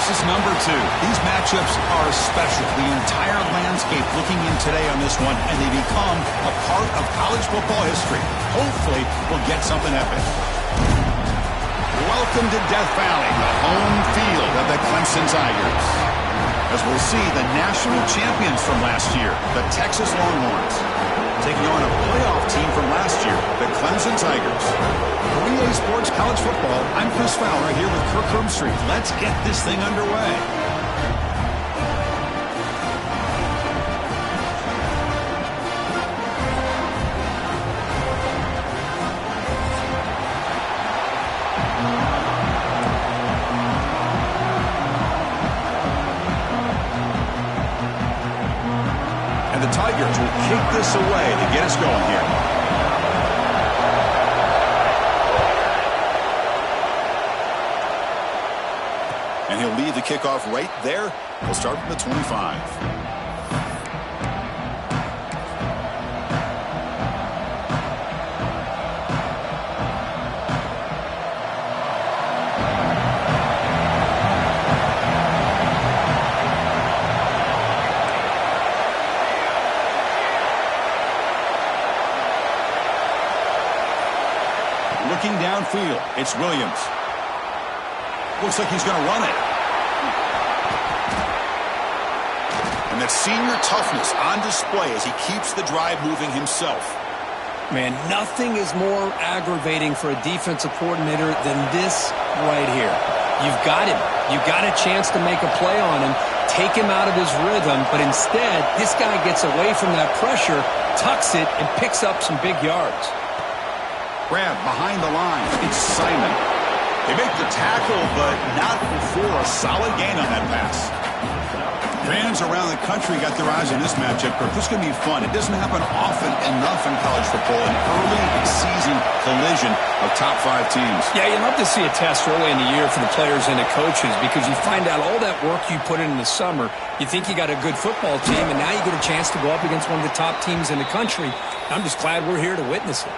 This is number 2. These matchups are special. The entire landscape looking in today on this one, and they become a part of college football history. Hopefully, we'll get something epic. Welcome to Death Valley, the home field of the Clemson Tigers. As we'll see, the national champions from last year, the Texas Longhorns, taking on a playoff team from last year, the Clemson Tigers. For EA Sports College Football, I'm Chris Fowler here with Kirk Herbstreit. Let's get this thing underway. And the Tigers will kick this away to get us going here. And he'll lead the kickoff right there. We'll start from the 25. Looking downfield, it's Williams. Looks like he's going to run it. And that senior toughness on display as he keeps the drive moving himself. Man, nothing is more aggravating for a defensive coordinator than this right here. You've got him. You've got a chance to make a play on him, take him out of his rhythm, but instead, this guy gets away from that pressure, tucks it, and picks up some big yards. Grab behind the line. It's Simon. They make the tackle, but not before a solid gain on that pass. Fans around the country got their eyes on this matchup. This is going to be fun. It doesn't happen often enough in college football, an early season collision of top 5 teams. Yeah, you'd love to see a test early in the year for the players and the coaches because you find out all that work you put in the summer. You think you got a good football team, and now you get a chance to go up against one of the top teams in the country. I'm just glad we're here to witness it.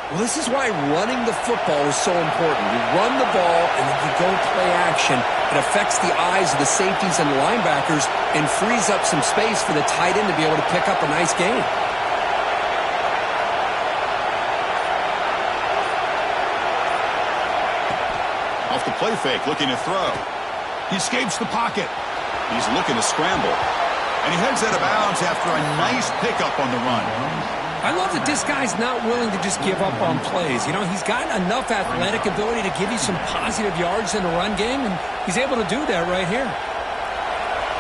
Well, this is why running the football is so important. You run the ball, and then you go play action. It affects the eyes of the safeties and the linebackers and frees up some space for the tight end to be able to pick up a nice gain. Off the play fake, looking to throw. He escapes the pocket. He's looking to scramble. And he heads out of bounds after a nice pickup on the run. I love that this guy's not willing to just give up on plays. You know, he's got enough athletic ability to give you some positive yards in the run game, and he's able to do that right here.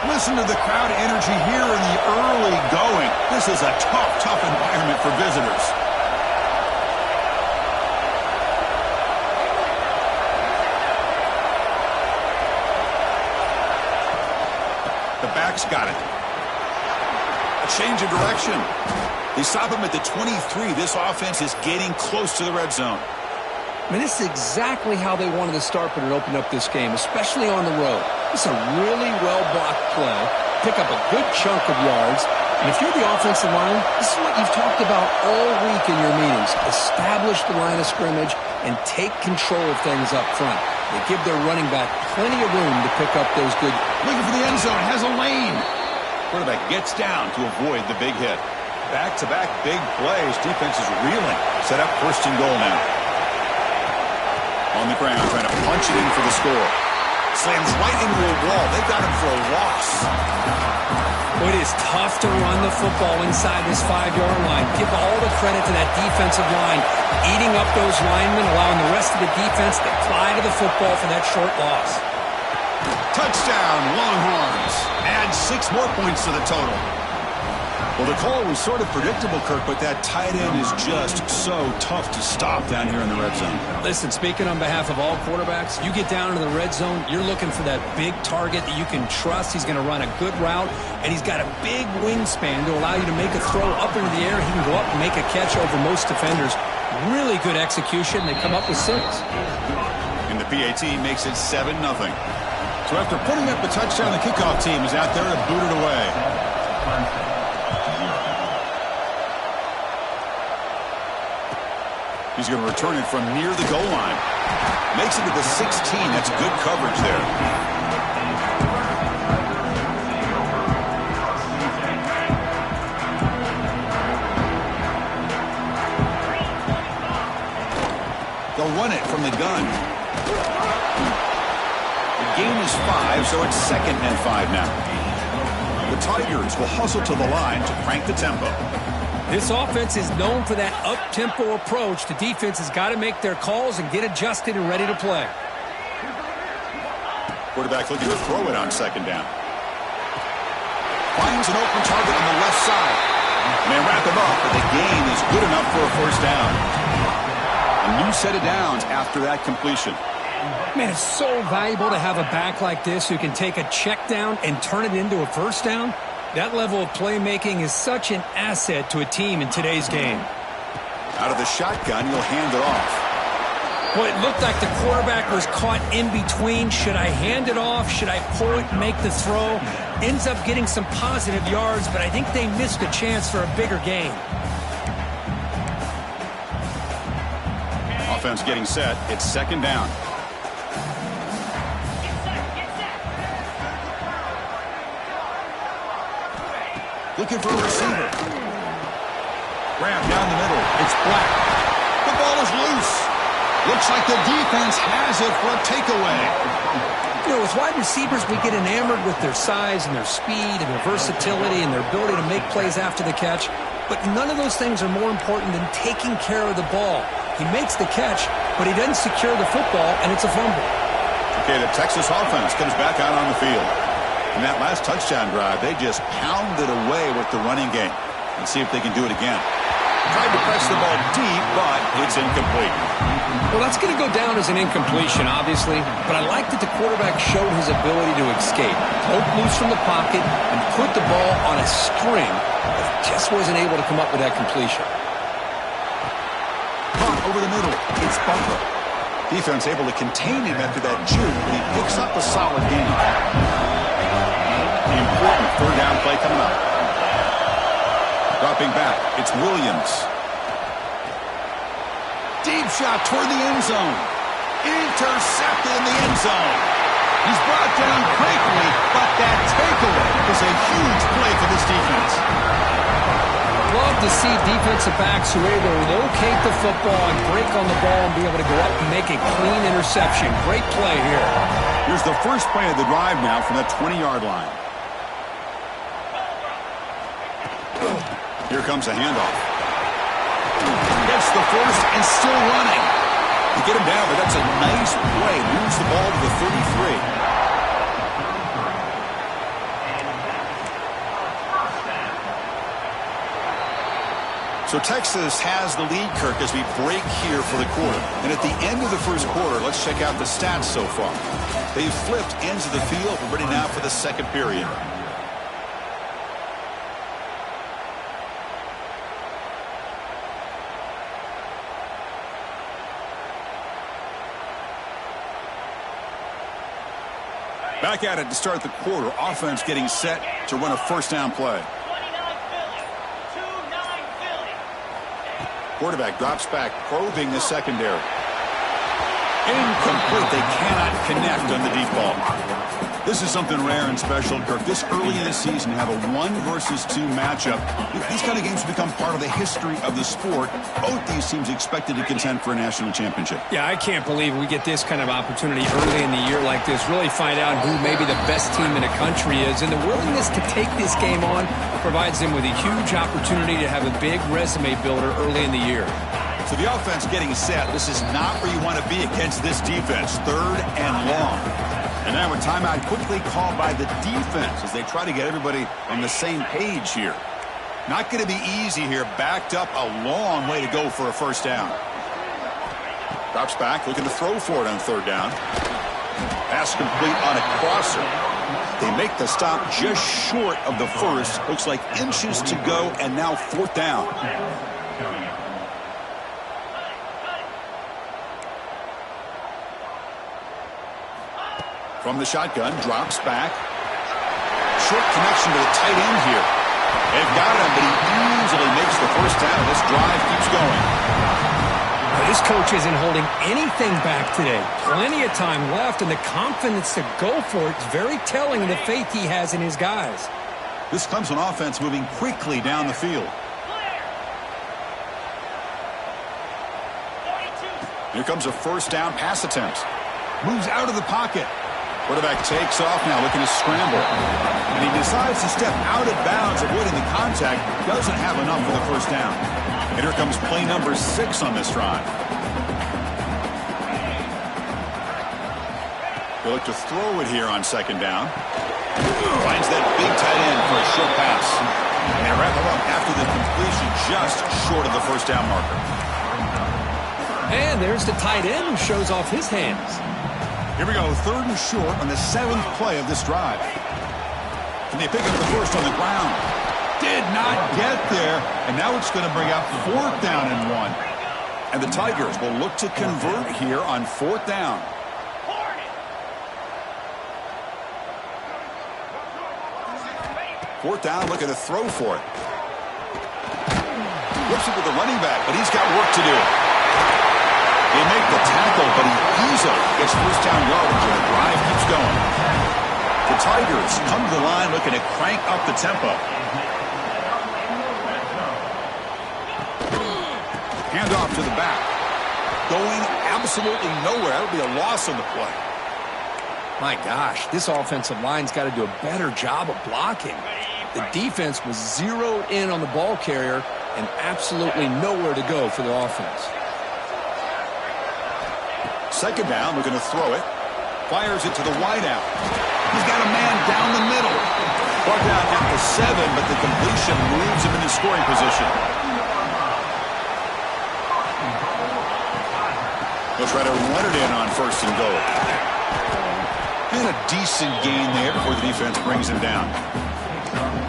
Listen to the crowd energy here in the early going. This is a tough environment for visitors. The back's got it. A change of direction. They stop him at the 23. This offense is getting close to the red zone. I mean, this is exactly how they wanted to start when it opened up this game, especially on the road. This is a really well-blocked play. Pick up a good chunk of yards. And if you're the offensive line, this is what you've talked about all week in your meetings. Establish the line of scrimmage and take control of things up front. They give their running back plenty of room to pick up those good. Looking for the end zone. Has a lane. Quarterback gets down to avoid the big hit. Back-to-back big plays. Defense is reeling. Set up 1st and goal now. On the ground, trying to punch it in for the score. Slams right into a wall. They got him for a loss. Well, it is tough to run the football inside this 5-yard line. Give all the credit to that defensive line, eating up those linemen, allowing the rest of the defense to fly to the football for that short loss. Touchdown, Longhorns. Add 6 more points to the total. Well, the call was sort of predictable, Kirk, but that tight end is just so tough to stop down here in the red zone. Listen, speaking on behalf of all quarterbacks, you get down into the red zone, you're looking for that big target that you can trust. He's going to run a good route, and he's got a big wingspan to allow you to make a throw up into the air. He can go up and make a catch over most defenders. Really good execution. They come up with 6. And the PAT makes it 7-0. So after putting up the touchdown, the kickoff team is out there to boot it away. He's going to return it from near the goal line. Makes it to the 16. That's good coverage there. gun. The gain is 5, so it's 2nd and 5 now. The Tigers will hustle to the line to crank the tempo. This offense is known for that up-tempo approach. The defense has got to make their calls and get adjusted and ready to play. Quarterback looking to throw it on 2nd down. Finds an open target on the left side. And they wrap him up, but the gain is good enough for a 1st down. A new set of downs after that completion. Man, it's so valuable to have a back like this who can take a check down and turn it into a 1st down. That level of playmaking is such an asset to a team in today's game. Out of the shotgun, he'll hand it off. Well, it looked like the quarterback was caught in between. Should I hand it off? Should I pull it and make the throw? Ends up getting some positive yards, but I think they missed a chance for a bigger gain. Offense getting set. It's 2nd down. Looking for a receiver. Grab down the middle. It's Black. The ball is loose. Looks like the defense has it for a takeaway. You know, with wide receivers, we get enamored with their size and their speed and their versatility and their ability to make plays after the catch. But none of those things are more important than taking care of the ball. He makes the catch, but he doesn't secure the football, and it's a fumble. Okay, the Texas offense comes back out on the field. In that last touchdown drive, they just pounded away with the running game. Let's see if they can do it again. Tried to press the ball deep, but it's incomplete. Well, that's going to go down as an incompletion, obviously, but I like that the quarterback showed his ability to escape, broke loose from the pocket, and put the ball on a string, but he just wasn't able to come up with that completion. Caught over the middle. It's Butler. Defense able to contain him after that juke. He picks up a solid gain. The important 3rd down play coming up. Dropping back, it's Williams. Deep shot toward the end zone. Intercepted in the end zone. He's brought down quickly, but that takeaway is a huge play for this defense. Love to see defensive backs who are able to locate the football and break on the ball and be able to go up and make a clean interception. Great play here. Here's the first play of the drive now from the 20-yard line. Here comes a handoff. Gets the first and still running. They get him down, but that's a nice play. Moves the ball to the 33. So Texas has the lead, Kirk, as we break here for the quarter. And at the end of the 1st quarter, let's check out the stats so far. They've flipped ends of the field. We're ready now for the 2nd period. Back at it to start the quarter. Offense getting set to run a 1st down play. Quarterback drops back, probing the secondary. Incomplete. They cannot connect on the deep ball. This is something rare and special, Kirk. This early in the season, have a 1 versus 2 matchup. These kind of games become part of the history of the sport. Both these teams expected to contend for a national championship. Yeah, I can't believe we get this kind of opportunity early in the year like this. Really find out who maybe the best team in the country is. And the willingness to take this game on provides them with a huge opportunity to have a big resume builder early in the year. So the offense getting set. This is not where you want to be against this defense. 3rd and long. And now a timeout quickly called by the defense as they try to get everybody on the same page here. Not going to be easy here. Backed up a long way to go for a 1st down. Drops back, looking to throw for it on 3rd down. Pass complete on a crosser. They make the stop just short of the 1st. Looks like inches to go, and now 4th down. From the shotgun, drops back. Short connection to the tight end here. They've got him, but he easily makes the 1st down. This drive keeps going. This coach isn't holding anything back today. Plenty of time left, and the confidence to go for it is very telling of the faith he has in his guys. This Clemson offense moving quickly down the field. Here comes a first down pass attempt. Moves out of the pocket. Quarterback takes off now, looking to scramble. And he decides to step out of bounds, avoiding the contact. Doesn't have enough for the first down. And here comes play number 6 on this drive. He'll look to throw it here on second down. Finds that big tight end for a short pass. And they wrap him up after the completion, just short of the first down marker. And there's the tight end who shows off his hands. Here we go, 3rd and short on the 7th play of this drive. Can they pick up the first on the ground? Did not get there, and now it's going to bring up 4th down and 1. And the Tigers will look to convert here on 4th down. 4th down, looking to throw for it. Flips it to the running back, but he's got work to do. They make the tackle, but he easily gets first down yardage, and the drive keeps going. The Tigers come to the line looking to crank up the tempo. Hand off to the back. Going absolutely nowhere. That'll be a loss on the play. My gosh, this offensive line's got to do a better job of blocking. The defense was zeroed in on the ball carrier and absolutely nowhere to go for the offense. Second down, we're going to throw it. Fires it to the wideout. He's got a man down the middle. Brought down at the 7, but the completion moves him into scoring position. He'll try to run it in on 1st and goal. And a decent gain there before the defense brings him down.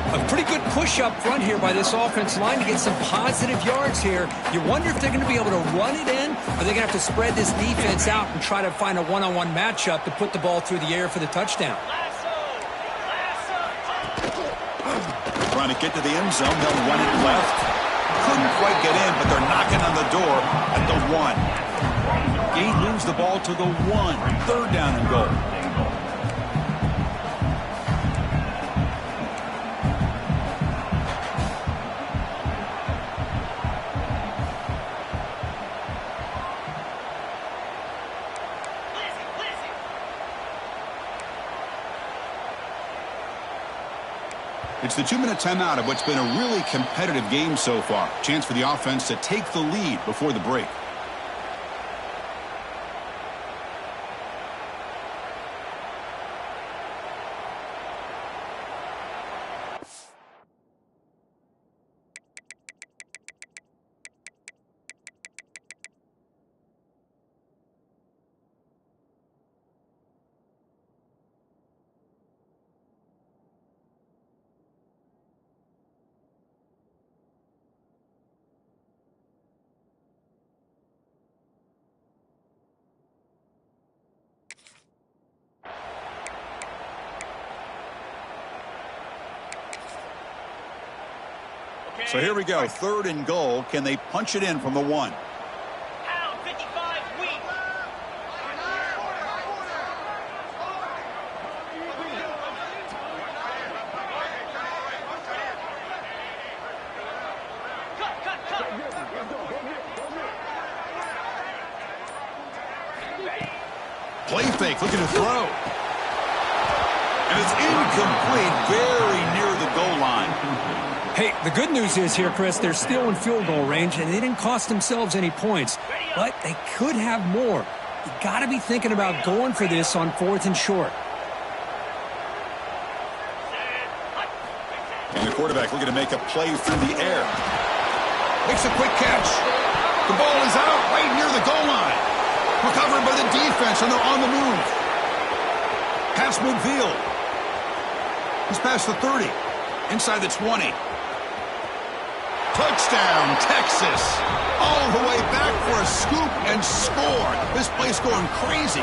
A pretty good push up front here by this offensive line to get some positive yards here. You wonder if they're going to be able to run it in, or they're going to have to spread this defense out and try to find a one-on-one matchup to put the ball through the air for the touchdown. Trying to get to the end zone. They'll run it left. Couldn't quite get in, but they're knocking on the door at the 1. Gain moves the ball to the 1. 3rd down and goal. It's the 2-minute timeout of what's been a really competitive game so far. Chance for the offense to take the lead before the break. So here we go, 3rd and goal. Can they punch it in from the 1? Play fake, looking to throw. And it's incomplete, very near the goal line. Hey, the good news is here, Chris, they're still in field goal range, and they didn't cost themselves any points. But they could have more. You got to be thinking about going for this on 4th and short. And the quarterback looking to make a play through the air. Makes a quick catch. The ball is out right near the goal line. Recovered by the defense, and they're on the move. Pass midfield. He's past the 30. Inside the 20. Touchdown, Texas. All the way back for a scoop and score. This place going crazy.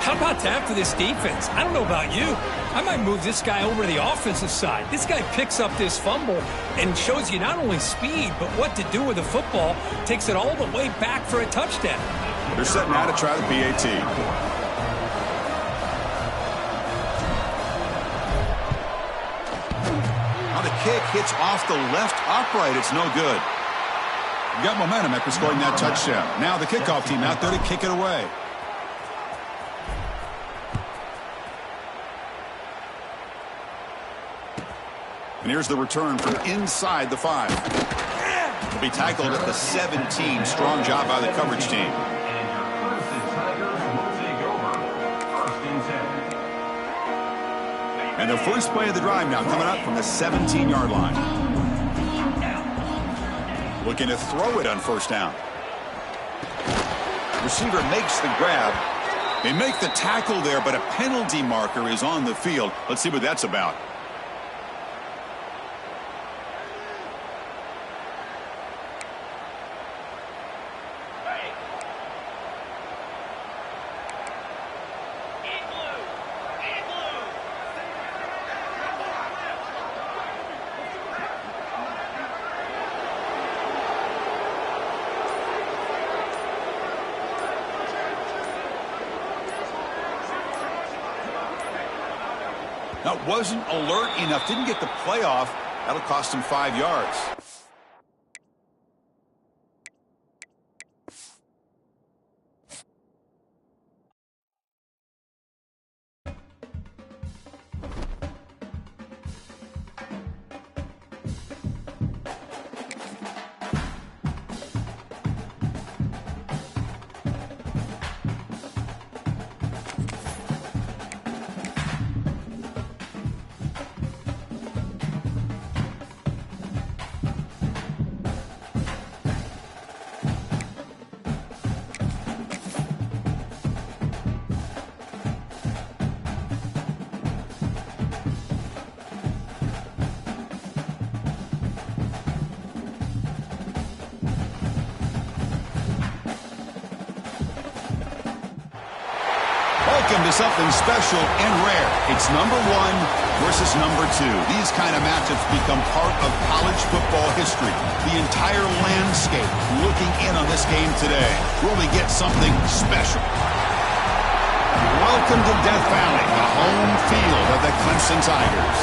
How about that for this defense? I don't know about you. I might move this guy over to the offensive side. This guy picks up this fumble and shows you not only speed, but what to do with the football. Takes it all the way back for a touchdown. They're set now to try the PAT. Now the kick hits off the left upright. It's no good. Got momentum after scoring that touchdown. Now the kickoff team out there to kick it away. And here's the return from inside the 5. Will be tackled at the 17. Strong job by the coverage team. And the first play of the drive now coming up from the 17-yard line. Looking to throw it on first down. Receiver makes the grab. They make the tackle there, but a penalty marker is on the field. Let's see what that's about. That wasn't alert enough. Didn't get the play off. That'll cost him 5 yards. Welcome to something special and rare. It's number 1 versus number 2. These kind of matchups become part of college football history. The entire landscape looking in on this game today. Will we get something special? Welcome to Death Valley, the home field of the Clemson Tigers.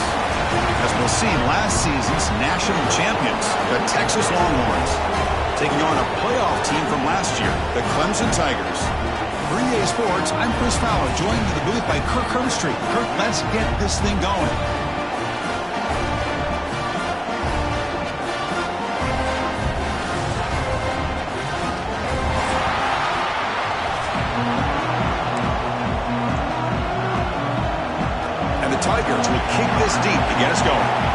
As we'll see, last season's national champions, the Texas Longhorns, taking on a playoff team from last year, the Clemson Tigers. For EA Sports, I'm Chris Fowler, joined in the booth by Kirk Herbstreit. Kirk, let's get this thing going. And the Tigers will kick this deep to get us going.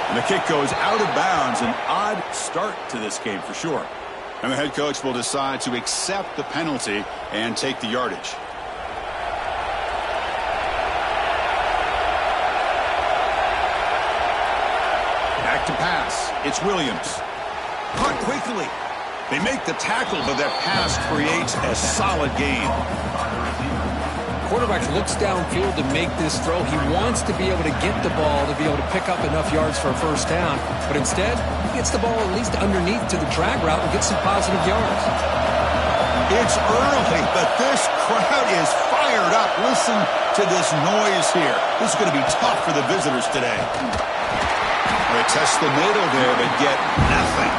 And the kick goes out of bounds. An odd start to this game for sure. And the head coach will decide to accept the penalty and take the yardage. Back to pass. It's Williams. Caught quickly. They make the tackle, but that pass creates a solid gain. Quarterback looks downfield to make this throw. He wants to be able to get the ball to be able to pick up enough yards for a first down. But instead, he gets the ball at least underneath to the drag route and gets some positive yards. It's early, but this crowd is fired up. Listen to this noise here. This is going to be tough for the visitors today. They test the middle there, but get nothing.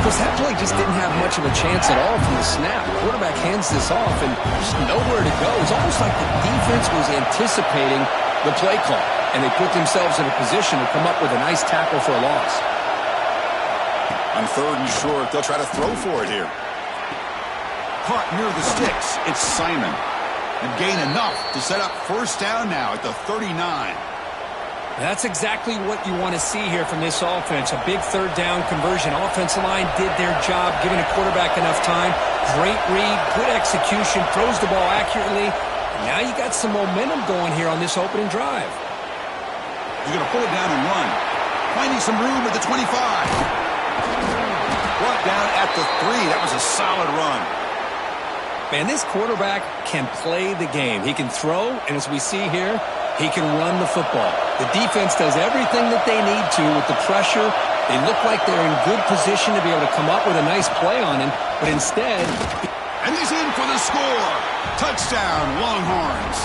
Because that play just didn't have much of a chance at all from the snap. The quarterback hands this off and just nowhere to go. It's almost like the defense was anticipating the play call, and they put themselves in a position to come up with a nice tackle for a loss. On 3rd and short, they'll try to throw for it here. Caught near the sticks. It's Simon. And gain enough to set up first down now at the 39. That's exactly what you want to see here from this offense. A big 3rd down conversion. Offensive line did their job, giving a quarterback enough time. Great read, good execution, throws the ball accurately. Now you got some momentum going here on this opening drive. He's going to pull it down and run. Finding some room at the 25. Brought down at the 3. That was a solid run. Man, this quarterback can play the game. He can throw, and as we see here, he can run the football. The defense does everything that they need to with the pressure. They look like they're in good position to be able to come up with a nice play on him, but instead... And he's in for the score. Touchdown, Longhorns.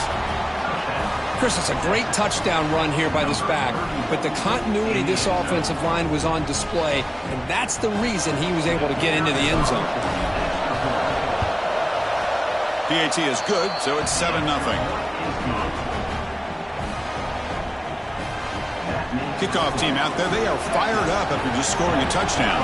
Chris, it's a great touchdown run here by this back, but the continuity of this offensive line was on display, and that's the reason he was able to get into the end zone. PAT is good, so it's 7-0. Kickoff team out there, they are fired up after just scoring a touchdown.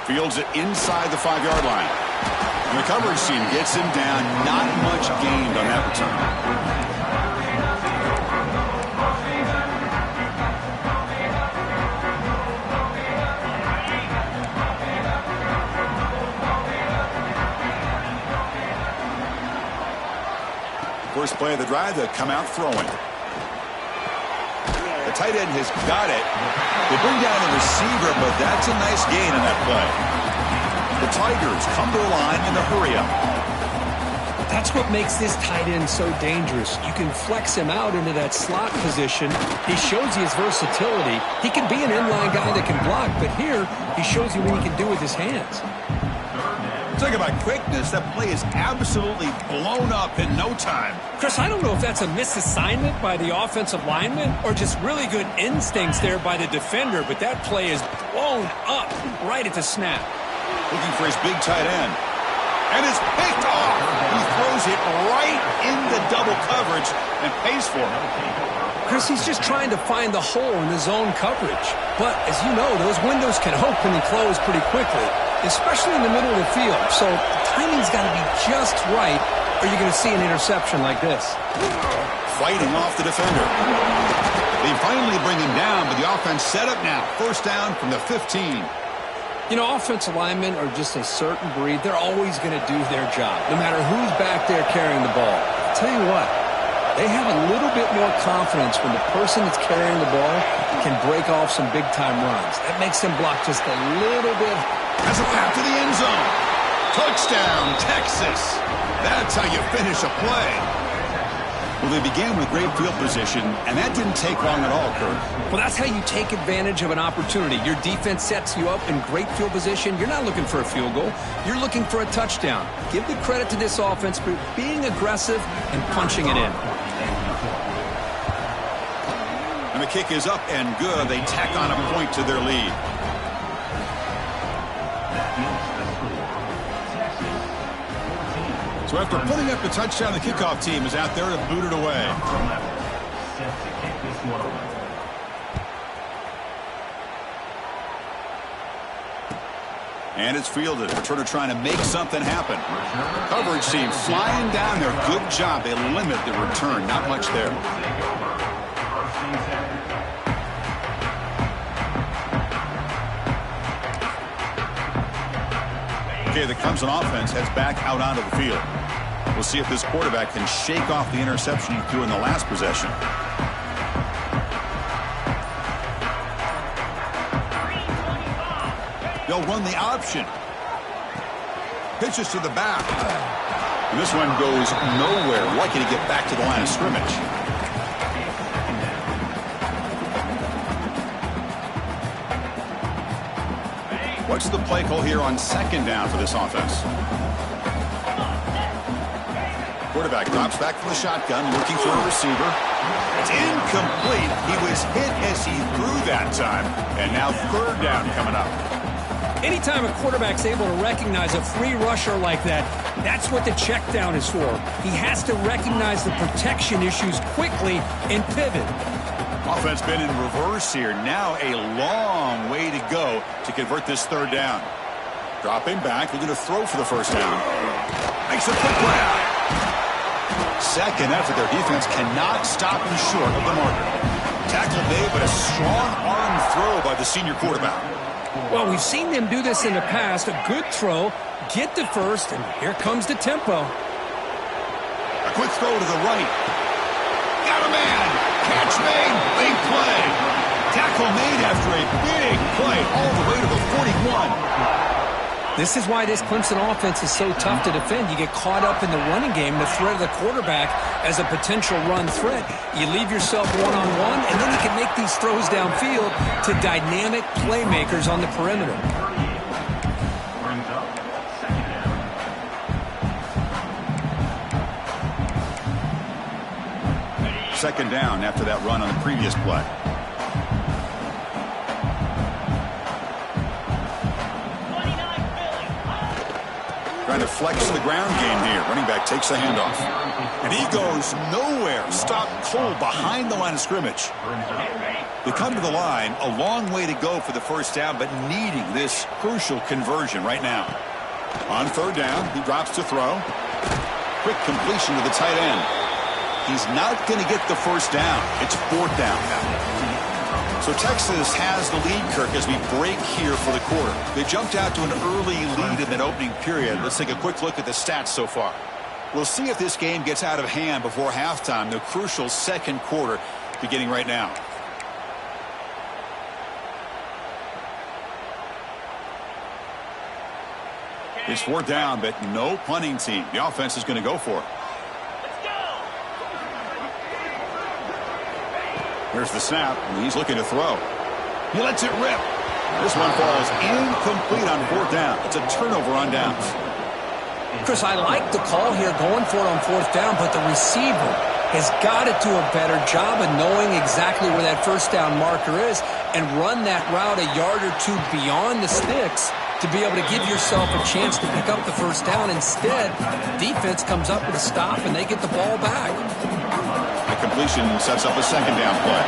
Fields it inside the 5-yard line. And the coverage team gets him down. Not much gained on that return. First play of the drive, they'll come out throwing. The tight end has got it. They bring down the receiver, but that's a nice gain on that play. The Tigers come to the line in the hurry-up. That's what makes this tight end so dangerous. You can flex him out into that slot position. He shows you his versatility. He can be an inline guy that can block, but here he shows you what he can do with his hands. Talk about quickness. That play is absolutely blown up in no time. Chris, I don't know if that's a misassignment by the offensive lineman or just really good instincts there by the defender, but that play is blown up right at the snap. Looking for his big tight end. And it's picked off. He throws it right into double coverage and pays for it. Chris, he's just trying to find the hole in the zone coverage. But as you know, those windows can open and close pretty quickly, especially in the middle of the field. So the timing's got to be just right, or you're going to see an interception like this. Fighting off the defender. They finally bring him down, but the offense set up now. First down from the 15. You know, offensive linemen are just a certain breed. They're always going to do their job, no matter who's back there carrying the ball. I'll tell you what, they have a little bit more confidence when the person that's carrying the ball can break off some big-time runs. That makes them block just a little bit. Has a path to the end zone. Touchdown, Texas. That's how you finish a play. Well, they began with great field position, and that didn't take long at all, Kurt. Well, that's how you take advantage of an opportunity. Your defense sets you up in great field position. You're not looking for a field goal. You're looking for a touchdown. Give the credit to this offense for being aggressive and punching it in. And the kick is up and good. They tack on a point to their lead. So after putting up the touchdown, the kickoff team is out there to boot it away. And it's fielded. Returner trying to make something happen. Coverage team flying down there. Good job. They limit the return. Not much there. Okay, the Clemson offense heads back out onto the field. We'll see if this quarterback can shake off the interception he threw in the last possession. They'll run the option. Pitches to the back. And this one goes nowhere. Lucky to get back to the line of scrimmage. What's the play call here on second down for this offense? Quarterback drops back from the shotgun, looking for a receiver. It's incomplete. He was hit as he threw that time. And now third down coming up. Anytime a quarterback's able to recognize a free rusher like that, that's what the check down is for. He has to recognize the protection issues quickly and pivot. Offense been in reverse here. Now a long way to go to convert this third down. Dropping back, looking to throw for the first down. Makes a quick play out. Second effort, their defense cannot stop him short of the marker. Tackle made, but a strong arm throw by the senior quarterback. Well, we've seen them do this in the past. A good throw, get the first, and here comes the tempo. A quick throw to the right. Got a man. Catch made. Big play. Tackle made after a big play all the way to the 41. This is why this Clemson offense is so tough to defend. You get caught up in the running game, the threat of the quarterback as a potential run threat. You leave yourself one-on-one, and then you can make these throws downfield to dynamic playmakers on the perimeter. second down after that run on the previous play. Trying to flex the ground game here. Running back takes the handoff. And he goes nowhere. Stopped cold behind the line of scrimmage. They come to the line, a long way to go for the first down, but needing this crucial conversion right now. On third down, he drops to throw. Quick completion to the tight end. He's not going to get the first down. It's fourth down now. So Texas has the lead, Kirk, as we break here for the quarter. They jumped out to an early lead in that opening period. Let's take a quick look at the stats so far. We'll see if this game gets out of hand before halftime, the crucial second quarter beginning right now. It's fourth down, but no punting team. The offense is going to go for it. Here's the snap, and he's looking to throw. He lets it rip. This one falls incomplete on fourth down. It's a turnover on downs. Chris, I like the call here going for it on fourth down, but the receiver has got to do a better job of knowing exactly where that first down marker is and run that route a yard or two beyond the sticks to be able to give yourself a chance to pick up the first down. Instead, defense comes up with a stop, and they get the ball back. The completion sets up a second down play.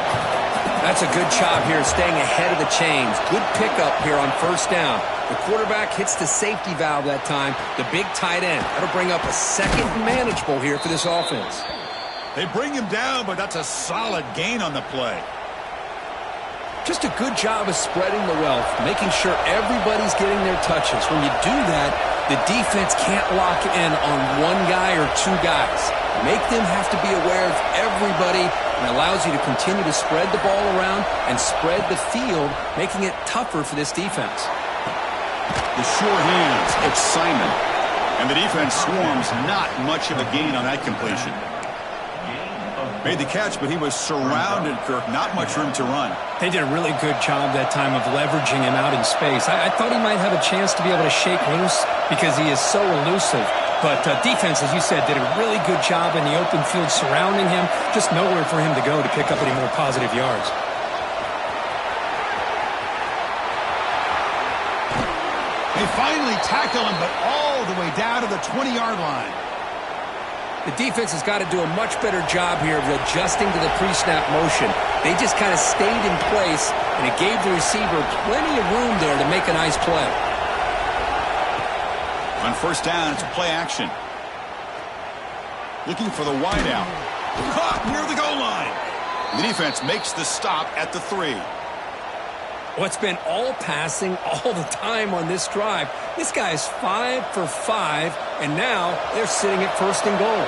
That's a good job here staying ahead of the chains. Good pickup here on first down. The quarterback hits the safety valve that time. The big tight end. That'll bring up a second manageable here for this offense. They bring him down, but that's a solid gain on the play. Just a good job of spreading the wealth, making sure everybody's getting their touches. When you do that, the defense can't lock in on one guy or two guys. Make them have to be aware of everybody, and allows you to continue to spread the ball around and spread the field, making it tougher for this defense. The sure hands, it's Simon. And the defense swarms, not much of a gain on that completion. Made the catch, but he was surrounded, Kirk. Not much room to run. They did a really good job that time of leveraging him out in space. I thought he might have a chance to be able to shake loose because he is so elusive. But defense, as you said, did a really good job in the open field surrounding him. Just nowhere for him to go to pick up any more positive yards. They finally tackle him, but all the way down to the 20-yard line. The defense has got to do a much better job here of adjusting to the pre-snap motion. They just kind of stayed in place, and it gave the receiver plenty of room there to make a nice play. On first down, it's play action. Looking for the wideout. Caught near the goal line. The defense makes the stop at the 3. Well, it's been all passing all the time on this drive. This guy is 5 for 5, and now they're sitting at first and goal.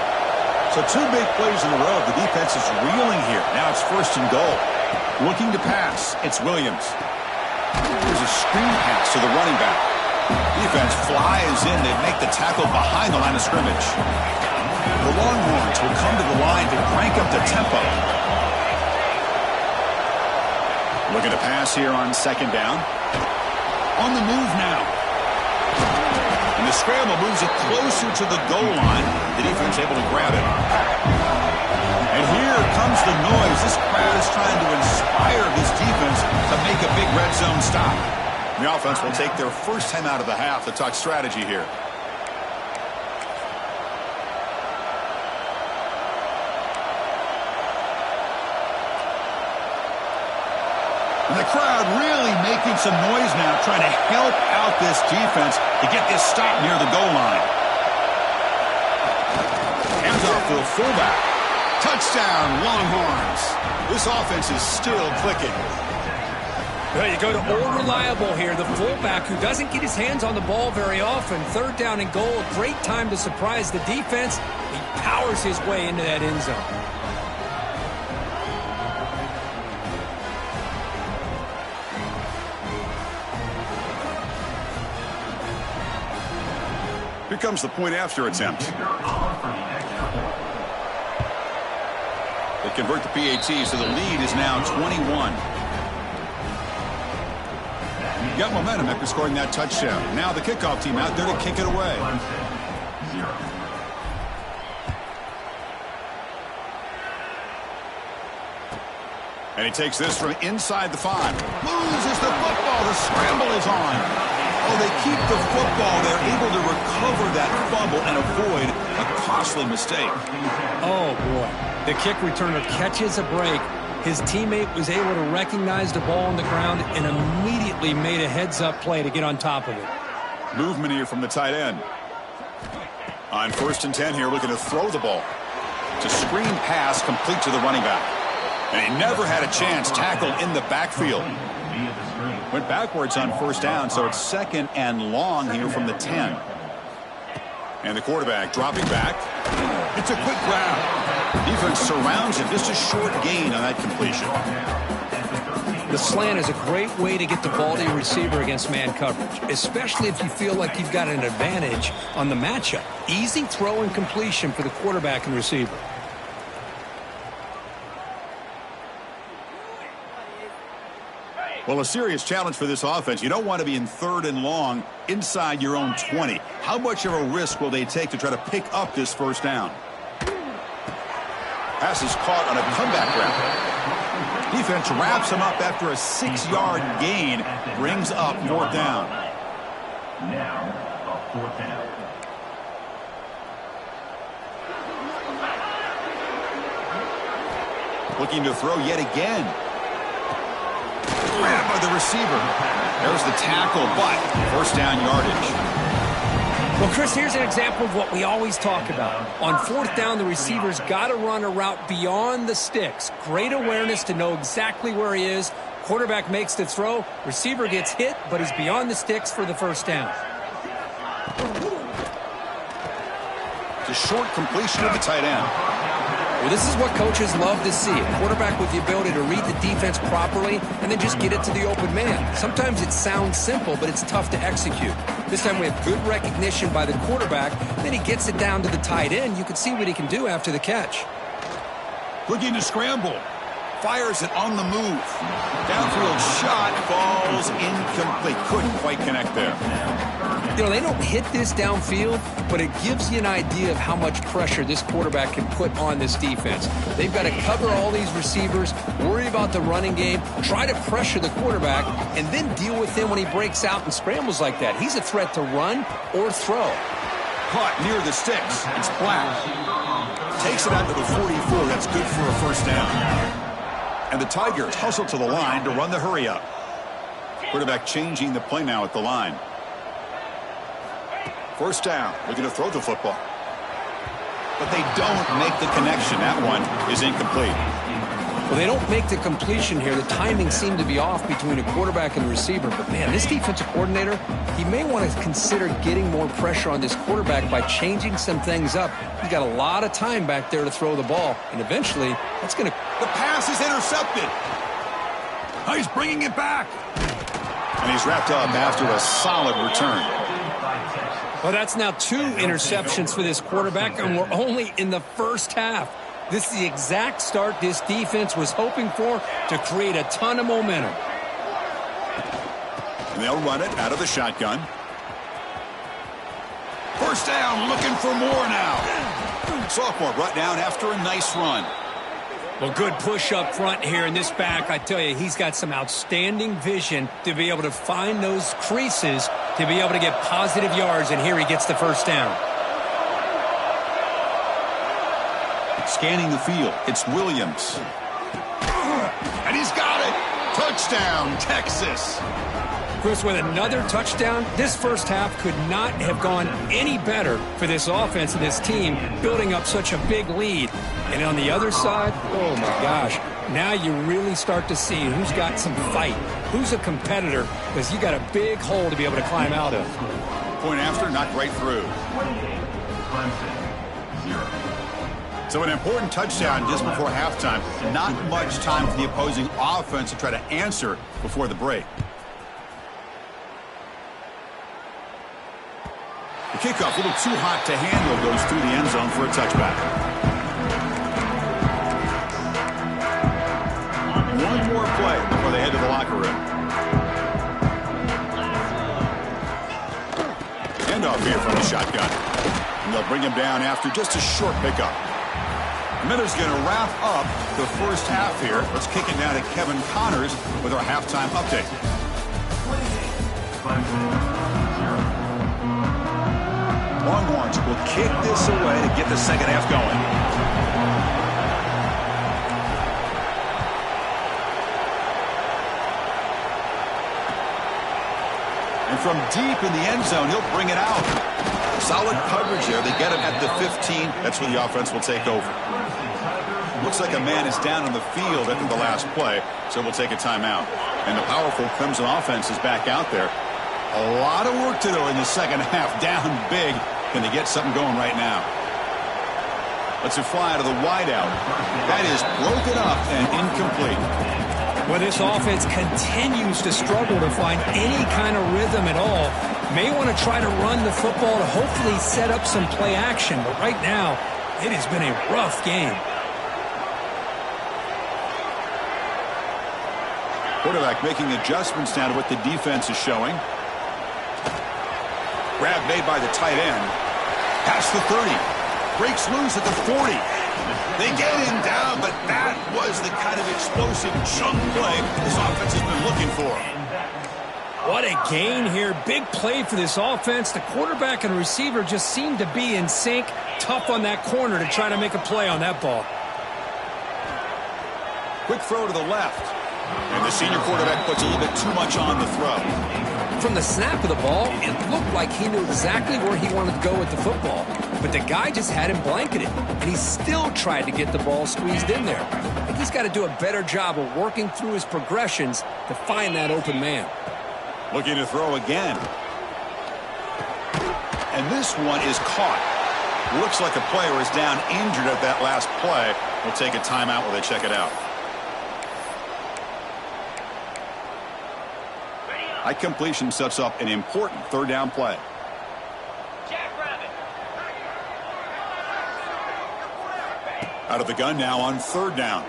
So 2 big plays in a row. The defense is reeling here. Now it's first and goal. Looking to pass. It's Williams. Here's a screen pass to the running back. Defense flies in. They make the tackle behind the line of scrimmage. The Longhorns will come to the line to crank up the tempo. Looking to pass here on second down. On the move now. And the scramble moves it closer to the goal line. The defense able to grab it. And here comes the noise. This crowd is trying to inspire this defense to make a big red zone stop. The offense will take their first time out of the half to talk strategy here. And the crowd really making some noise now, trying to help out this defense to get this stop near the goal line. Hands off to a fullback. Touchdown, Longhorns. This offense is still clicking. Well, you go to old reliable here, the fullback who doesn't get his hands on the ball very often. Third down and goal, great time to surprise the defense. He powers his way into that end zone. Here comes the point after attempt. They convert the PAT, so the lead is now 21. Got momentum after scoring that touchdown. Now the kickoff team out there to kick it away. And he takes this from inside the 5. Loses the football. The scramble is on. Oh, they keep the football. They're able to recover that fumble and avoid a costly mistake. Oh, boy. The kick returner catches a break. His teammate was able to recognize the ball on the ground and immediately made a heads-up play to get on top of it. Movement here from the tight end. On 1st and 10 here, looking to throw the ball. It's a screen pass complete to the running back. And he never had a chance. Tackled in the backfield. Went backwards on 1st down, so it's 2nd and long here from the 10. And the quarterback dropping back. It's a quick grab. Defense surrounds him. Just a short gain on that completion. The slant is a great way to get the ball to your receiver against man coverage, especially if you feel like you've got an advantage on the matchup. Easy throw and completion for the quarterback and receiver. Well, a serious challenge for this offense. You don't want to be in 3rd and long inside your own 20. How much of a risk will they take to try to pick up this 1st down? Pass is caught on a comeback route. Defense wraps him up after a 6-yard gain. Brings up 4th down. Now, a 4th down. Looking to throw yet again. Grabbed by the receiver. There's the tackle, but 1st down yardage. Well, Chris, here's an example of what we always talk about. On 4th down, the receiver's got to run a route beyond the sticks. Great awareness to know exactly where he is. Quarterback makes the throw. Receiver gets hit, but is beyond the sticks for the 1st down. It's a short completion to the tight end. Well, this is what coaches love to see. A quarterback with the ability to read the defense properly and then just get it to the open man. Sometimes it sounds simple, but it's tough to execute. This time we have good recognition by the quarterback. Then he gets it down to the tight end. You can see what he can do after the catch. Looking to scramble. Fires it on the move. Downfield shot falls incomplete. Couldn't quite connect there. You know, they don't hit this downfield, but it gives you an idea of how much pressure this quarterback can put on this defense. They've got to cover all these receivers, worry about the running game, try to pressure the quarterback, and then deal with him when he breaks out and scrambles like that. He's a threat to run or throw. Caught near the sticks. It's Black. Takes it out to the 44. That's good for a 1st down. And the Tigers hustle to the line to run the hurry up. Quarterback changing the play now at the line. 1st down, looking to throw the football. But they don't make the connection. That one is incomplete. Well, they don't make the completion here. The timing seemed to be off between a quarterback and the receiver. But, man, this defensive coordinator, he may want to consider getting more pressure on this quarterback by changing some things up. He's got a lot of time back there to throw the ball. And eventually, that's going to... The pass is intercepted. Oh, he's bringing it back. And he's wrapped up after a solid return. Well, that's now 2 interceptions for this quarterback, and we're only in the 1st half. This is the exact start this defense was hoping for to create a ton of momentum. And they'll run it out of the shotgun. 1st down, looking for more now. Sophomore brought down after a nice run. Well, good push up front here in this back. I tell you, he's got some outstanding vision to be able to find those creases to be able to get positive yards, and here he gets the 1st down. Scanning the field, it's Williams. And he's got it. Touchdown, Texas. Chris, with another touchdown, this 1st half could not have gone any better for this offense and this team, building up such a big lead. And on the other side, oh my gosh, now you really start to see who's got some fight, who's a competitor, because you got a big hole to be able to climb out of. Point after, knocked right through. Clemson, 0. So an important touchdown just before halftime. Not much time for the opposing offense to try to answer before the break. The kickoff, a little too hot to handle, goes through the end zone for a touchback. One more play before they head to the locker room. Handoff here from the shotgun. And they'll bring him down after just a short pickup. Miller's going to wrap up the first half here. Let's kick it down to Kevin Connors with our halftime update. Longhorns will kick this away to get the second half going. And from deep in the end zone, he'll bring it out. Solid coverage there. They get him at the 15. That's where the offense will take over. Looks like a man is down on the field after the last play, so we'll take a timeout. And the powerful Clemson offense is back out there. A lot of work to do in the second half. Down big. Can they get something going right now? Let's fly to the wideout. That is broken up and incomplete. Well, this offense continues to struggle to find any kind of rhythm at all. May want to try to run the football to hopefully set up some play action, but right now, it has been a rough game. Quarterback making adjustments now to what the defense is showing. Grab made by the tight end. Past the 30. Breaks loose at the 40. They get him down, but that was the kind of explosive chunk play this offense has been looking for. What a gain here. Big play for this offense. The quarterback and receiver just seemed to be in sync. Tough on that corner to try to make a play on that ball. Quick throw to the left. And the senior quarterback puts a little bit too much on the throw. From the snap of the ball, it looked like he knew exactly where he wanted to go with the football. But the guy just had him blanketed, and he still tried to get the ball squeezed in there. I think he's got to do a better job of working through his progressions to find that open man. Looking to throw again. And this one is caught. Looks like a player is down injured at that last play. We'll take a timeout while they check it out. High completion sets up an important third down play. Out of the gun now on third down.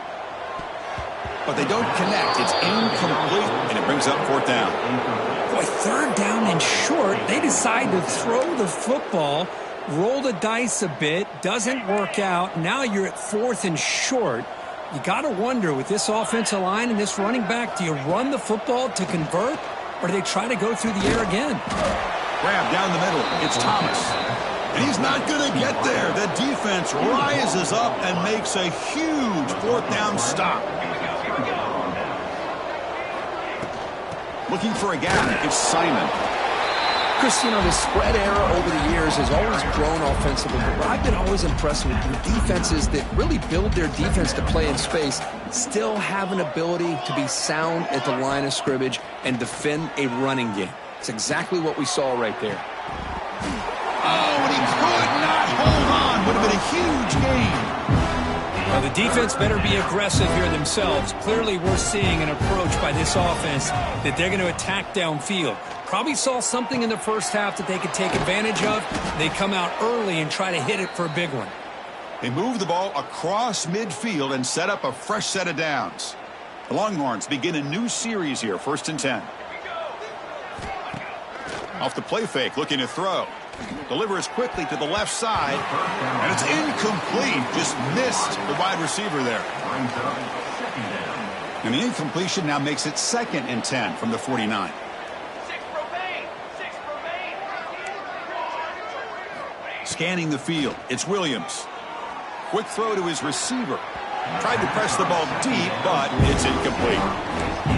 But they don't connect. It's incomplete, and it brings up fourth down. Boy, third down and short. They decide to throw the football, roll the dice a bit, doesn't work out. Now you're at fourth and short. You got to wonder, with this offensive line and this running back, do you run the football to convert, or do they try to go through the air again? Grab down the middle. It's Thomas. And he's not going to get there. The defense rises up and makes a huge fourth down stop. Looking for a gap. It's Simon. Chris, you know, the spread era over the years has always grown offensively, but I've been always impressed with defenses that really build their defense to play in space, still have an ability to be sound at the line of scrimmage and defend a running game. It's exactly what we saw right there. Oh, and he could not hold on. Would have been a huge gain. Well, the defense better be aggressive here themselves. Clearly, we're seeing an approach by this offense that they're going to attack downfield. Probably saw something in the first half that they could take advantage of. They come out early and try to hit it for a big one. They move the ball across midfield and set up a fresh set of downs. The Longhorns begin a new series here, 1st and 10. Off the play fake, looking to throw. Delivers quickly to the left side, and it's incomplete. Just missed the wide receiver there. And the incompletion now makes it 2nd and 10 from the 49. Scanning the field, it's Williams. Quick throw to his receiver. Tried to press the ball deep, but it's incomplete.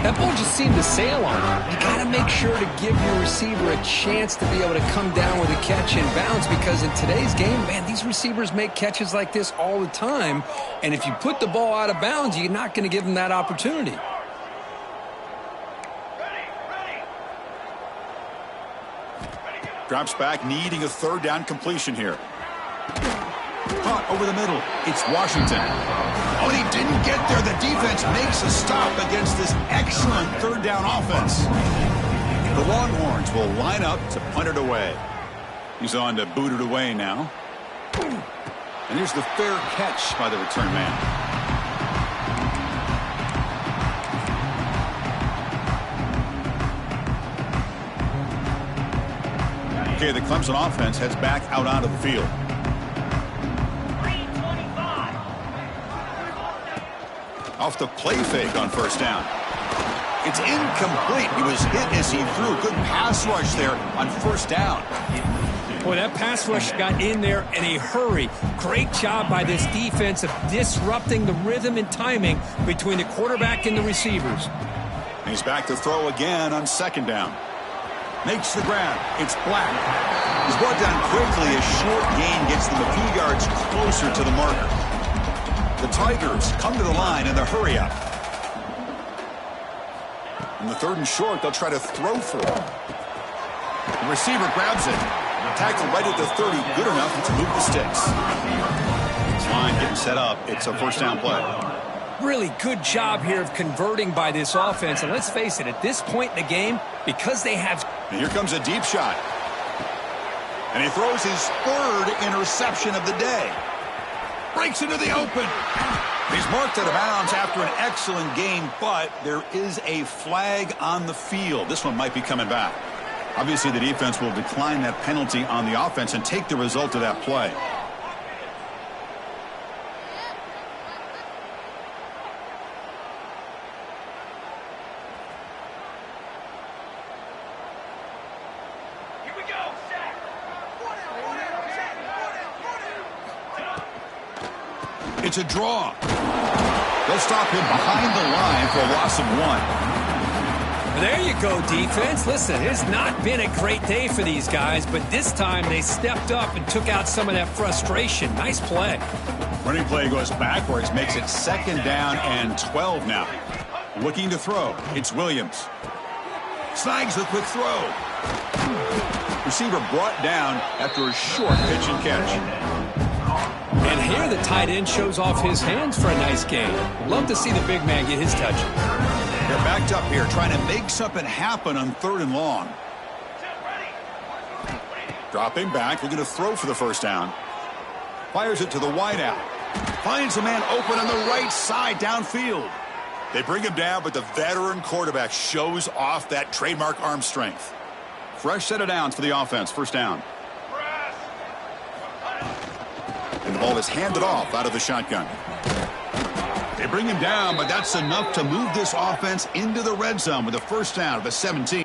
That ball just seemed to sail on him. You got to make sure to give your receiver a chance to be able to come down with a catch and bounce, because in today's game, man, these receivers make catches like this all the time. And if you put the ball out of bounds, you're not going to give them that opportunity. Drops back, needing a third down completion here. Caught over the middle. It's Washington. Oh, and he didn't get there. The defense makes a stop against this excellent third down offense. The Longhorns will line up to punt it away. He's on to boot it away now. And here's the fair catch by the return man. Okay, the Clemson offense heads back out onto the field. off the play fake on first down. It's incomplete. He was hit as he threw. Good pass rush there on first down. Boy, that pass rush got in there in a hurry. Great job by this defense of disrupting the rhythm and timing between the quarterback and the receivers. He's back to throw again on second down. Makes the grab. It's Black. He's brought down quickly. A short gain gets them a few yards closer to the marker. The Tigers come to the line in the hurry-up. In the third and short, they'll try to throw for it. The receiver grabs it. Tackle right at the 30, good enough to move the sticks. This line getting set up. It's a first down play. Really good job here of converting by this offense. And let's face it, at this point in the game, because they have... And here comes a deep shot. And he throws his third interception of the day. Breaks into the open. He's marked out of bounds after an excellent game, but there is a flag on the field. This one might be coming back. Obviously, the defense will decline that penalty on the offense and take the result of that play. Here we go. It's a draw. They'll stop him behind the line for a loss of 1. There you go, defense. Listen, it's not been a great day for these guys, but this time they stepped up and took out some of that frustration. Nice play. Running play goes backwards, makes it second down and 12 now. Looking to throw. It's Williams. Snags the quick throw. Receiver brought down after a short pitch and catch. And here the tight end shows off his hands for a nice gain. Love to see the big man get his touch. They're backed up here, trying to make something happen on third and long. Dropping back, looking to throw for the first down. Fires it to the wideout. Finds a man open on the right side downfield. They bring him down, but the veteran quarterback shows off that trademark arm strength. Fresh set of downs for the offense, first down. And the ball is handed off out of the shotgun. They bring him down, but that's enough to move this offense into the red zone with a first down of the 17.